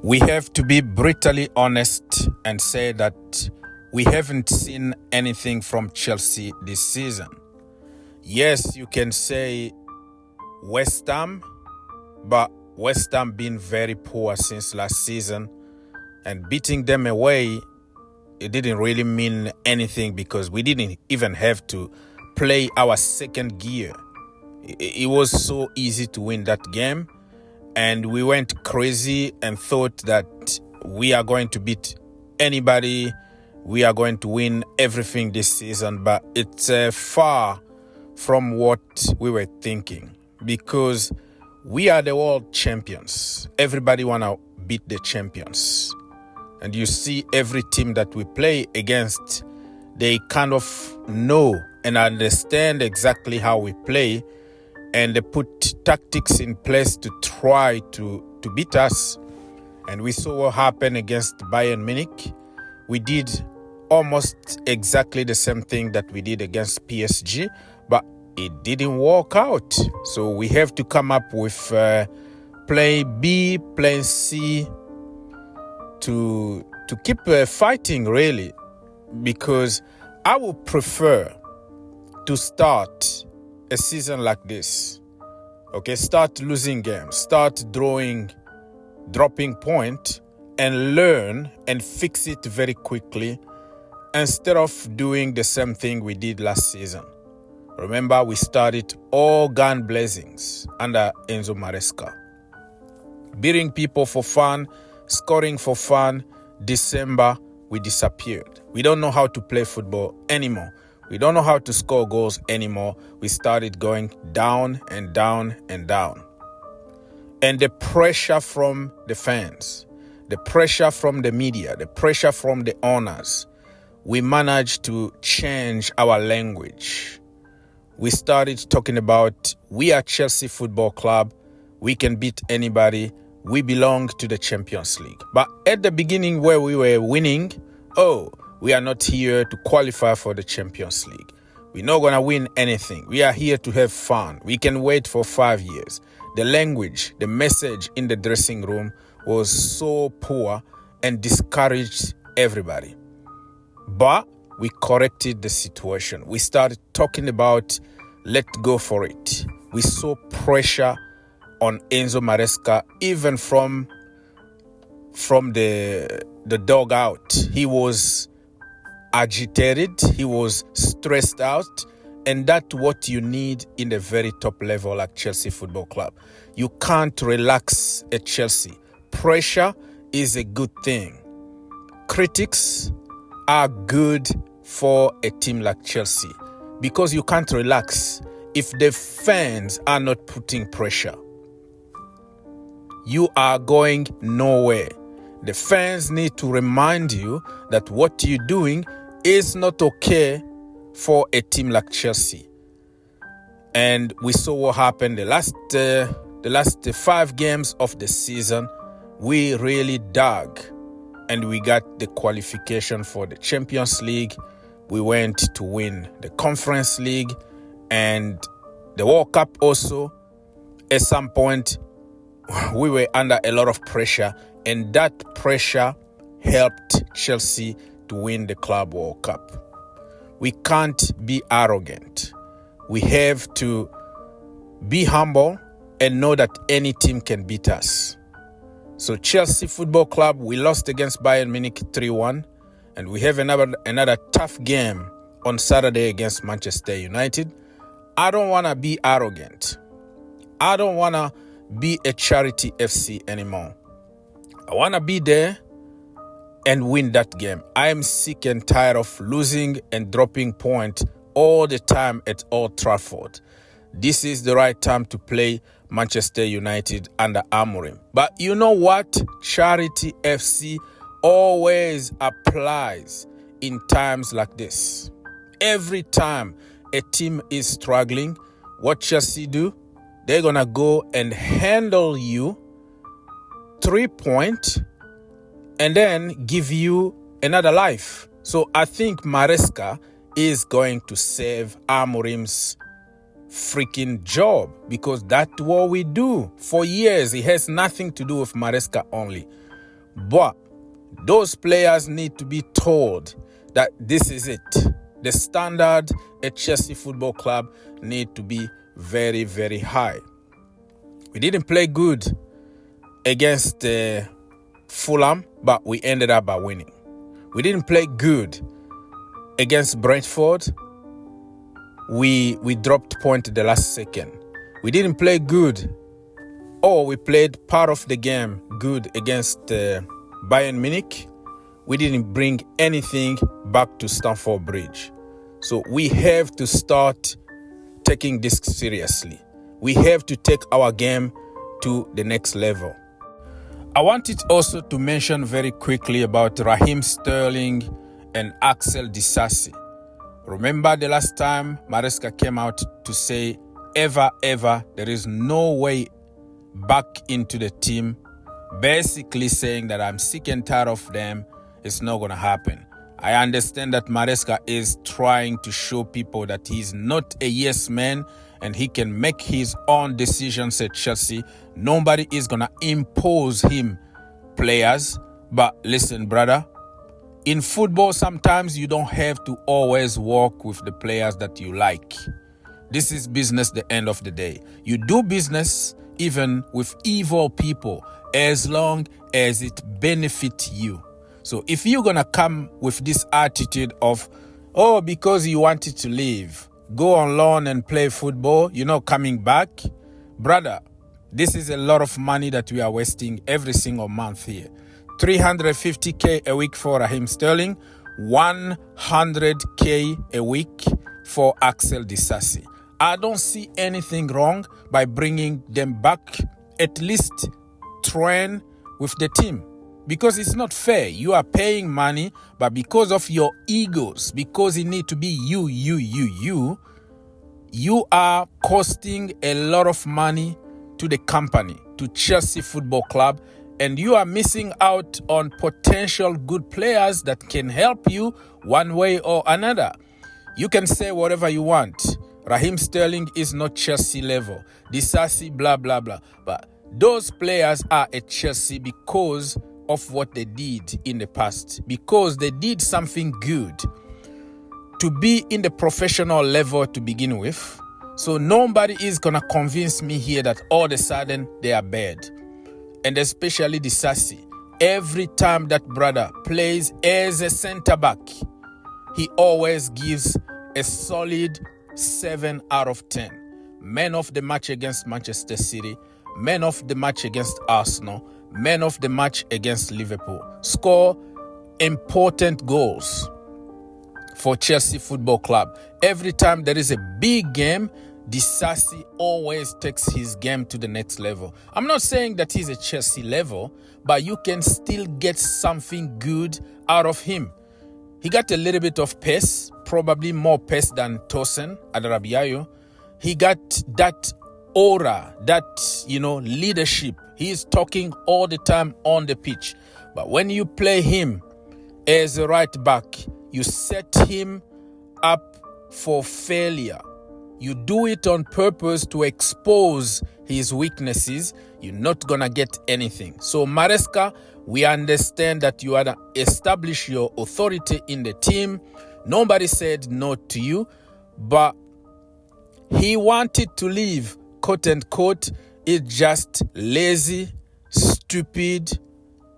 We have to be brutally honest and say that we haven't seen anything from Chelsea this season. Yes, you can say West Ham, but West Ham been very poor since last season, and beating them away, it didn't really mean anything because we didn't even have to play our second gear. It was so easy to win that game, and we went crazy and thought that we are going to beat anybody, we are going to win everything this season, but it's far from what we were thinking, because we are the world champions. Everybody want to beat the champions. And you see every team that we play against, they kind of know and understand exactly how we play, and they put tactics in place to try to beat us. And we saw what happened against Bayern Munich. We did almost exactly the same thing that we did against PSG, but it didn't work out. So we have to come up with plan B, plan C to keep fighting, really, because I would prefer to start a season like this. Okay, start losing games, start dropping point, and learn and fix it very quickly instead of doing the same thing we did last season. Remember, we started all gun blazings under Enzo Maresca. Beating people for fun, scoring for fun. December, we disappeared. We don't know how to play football anymore. We don't know how to score goals anymore. We started going down and down and down. And the pressure from the fans, the pressure from the media, the pressure from the owners, we managed to change our language. We started talking about, we are Chelsea Football Club. We can beat anybody. We belong to the Champions League. But at the beginning where we were winning, we are not here to qualify for the Champions League. We're not going to win anything. We are here to have fun. We can wait for 5 years. The language, the message in the dressing room was so poor and discouraged everybody. But we corrected the situation. We started talking about let's go for it. We saw pressure on Enzo Maresca, even from the dugout. He was agitated, he was stressed out, and that's what you need in the very top level like Chelsea Football Club. You can't relax at Chelsea. Pressure is a good thing. Critics are good for a team like Chelsea because you can't relax if the fans are not putting pressure. You are going nowhere. The fans need to remind you that what you're doing is not okay for a team like Chelsea. And we saw what happened the last 5 games of the season. We really dug, and we got the qualification for the Champions League. We went to win the Conference League and the World Cup also. At some point, we were under a lot of pressure, and that pressure helped Chelsea to win the Club World Cup. We can't be arrogant. We have to be humble and know that any team can beat us. So Chelsea Football Club, we lost against Bayern Munich 3-1, and we have another tough game on Saturday against Manchester United. I don't want to be arrogant. I don't want to be a charity FC anymore. I want to be there and win that game. I am sick and tired of losing and dropping points all the time at Old Trafford. This is the right time to play Manchester United under Amorim. But you know what? Charity FC always applies in times like this. Every time a team is struggling, what Chelsea do? They're going to go and handle you 3 points and then give you another life. So I think Maresca is going to save Amorim's freaking job, because that's what we do for years. It has nothing to do with Maresca only. But those players need to be told that this is it. The standard at Chelsea Football Club need to be very, very high. We didn't play good against Fulham, but we ended up by winning. We didn't play good against Brentford. We dropped point at the last second. We didn't play good, or we played part of the game good against Bayern Munich. We didn't bring anything back to Stamford Bridge. So we have to start taking this seriously. We have to take our game to the next level. I wanted also to mention very quickly about Raheem Sterling and Axel Disasi. Remember the last time Maresca came out to say, ever, there is no way back into the team, basically saying that I'm sick and tired of them. It's not going to happen. I understand that Maresca is trying to show people that he's not a yes man and he can make his own decisions at Chelsea. Nobody is going to impose him players. But listen, brother, in football, sometimes you don't have to always work with the players that you like. This is business the end of the day. You do business even with evil people as long as it benefits you. So if you're going to come with this attitude of, oh, because you wanted to leave, go on loan and play football, you're not coming back, brother, this is a lot of money that we are wasting every single month here. 350k a week for Raheem Sterling, 100k a week for Axel Disasi. I don't see anything wrong by bringing them back, at least train with the team. Because it's not fair. You are paying money, but because of your egos, because it need to be you are costing a lot of money to the company, to Chelsea Football Club, and you are missing out on potential good players that can help you one way or another. You can say whatever you want. Raheem Sterling is not Chelsea level. Disasi, blah, blah, blah. But those players are at Chelsea because of what they did in the past, because they did something good to be in the professional level to begin with. So nobody is going to convince me here that all of a sudden they are bad. And especially Disasi. Every time that brother plays as a center back, he always gives a solid 7 out of 10. Man of the match against Manchester City, man of the match against Arsenal, man of the match against Liverpool. Score important goals for Chelsea Football Club. Every time there is a big game, Disasi always takes his game to the next level. I'm not saying that he's a Chelsea level, but you can still get something good out of him. He got a little bit of pace, probably more pace than Tosin Adrabiayo. He got that aura, that, leadership. He is talking all the time on the pitch. But when you play him as a right back, you set him up for failure. You do it on purpose to expose his weaknesses. You're not going to get anything. So Maresca, we understand that you are to establish your authority in the team. Nobody said no to you, but he wanted to leave, quote unquote. It's just lazy, stupid,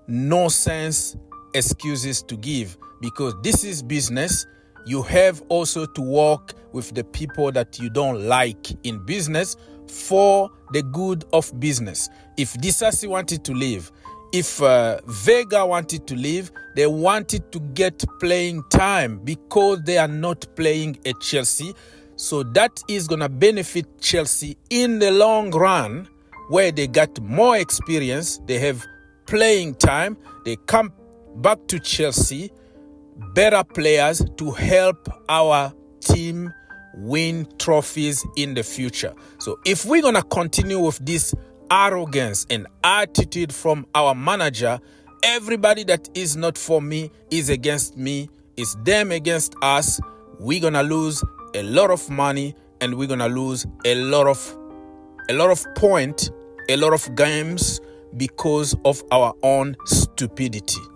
no sense excuses to give, because this is business. You have also to work with the people that you don't like in business for the good of business. If Disasi wanted to leave, if Vega wanted to leave, they wanted to get playing time because they are not playing at Chelsea. So that is going to benefit Chelsea in the long run, where they got more experience, they have playing time, they come back to Chelsea, better players to help our team win trophies in the future. So if we're going to continue with this arrogance and attitude from our manager, everybody that is not for me is against me, is them against us, we're going to lose a lot of money, and we're going to lose a lot of points, a lot of games because of our own stupidity.